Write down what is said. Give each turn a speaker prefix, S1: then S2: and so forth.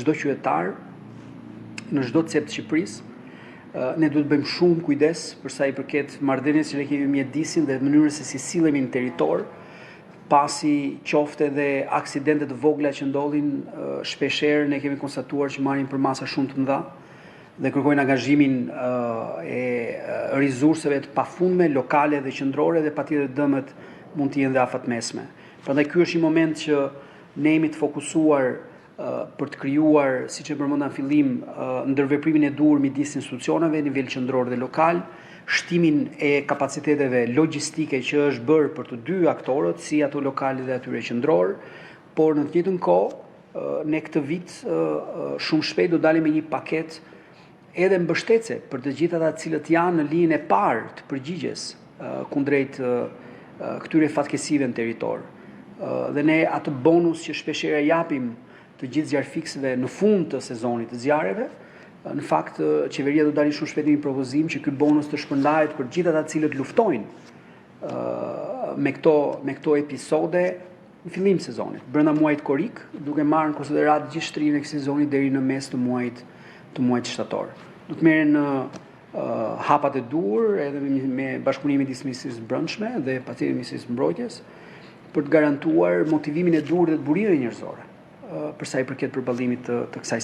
S1: Çdo qytetar në çdo cep të Shqipërisë, ne duhet bëjmë shumë kujdes për sa i përket marrëdhënies që ne kemi me mjedisin dhe mënyrës se si sillemi në territor, pasi qofte edhe aksidente të vogla që ndodhin, shpeshherë ne kemi konstatuar që marrin për masa shumë të mëdha dhe kërkojnë angazhimin e rizurseve të pafundme, lokale dhe qendrore dhe patjetër dëmet mund të jenë dhe afatmesme. Prandaj ky është një moment që ne jemi të fokusuar për të krijuar, siç e përmenda në fillim, ndërveprimin e duhur midis institucioneve, nivel qendror dhe lokal, shtimin e kapaciteteve logjistike që është bërë për të dy aktorët, si ato lokale dhe atyre qendror, por në të njëjtën kohë ne këtë vit shumë shpejt do dalim me një paketë edhe mbështetëse për të gjithë ata të cilët janë në linjën e parë të përgjigjes kundrejt këtyre fatkesive në territor. Dhe ne atë bonus që shpeshherë japim të gjithë zjarfiksëve në fund të sezonit të zjarreve, në fakt qeveria do dalë shumë shpejt një propozim që ky bonus të shpërndahet për gjithë ata të cilët luftojnë me këto episode në fillim të sezonit, brenda muajit korrik, duke marrë në konsiderat gjithë shtrimin e këtij sezoni deri në mes të muajit shtator. Do të merren hapat e duhur edhe me bashkëpunimin midis Ministrisë së Brendshme dhe patjetër Ministrisë së Mbrojtjes për të garantuar motivimin e duhur dhe të burimeve njerëzore për sa i përket përballimit të kësaj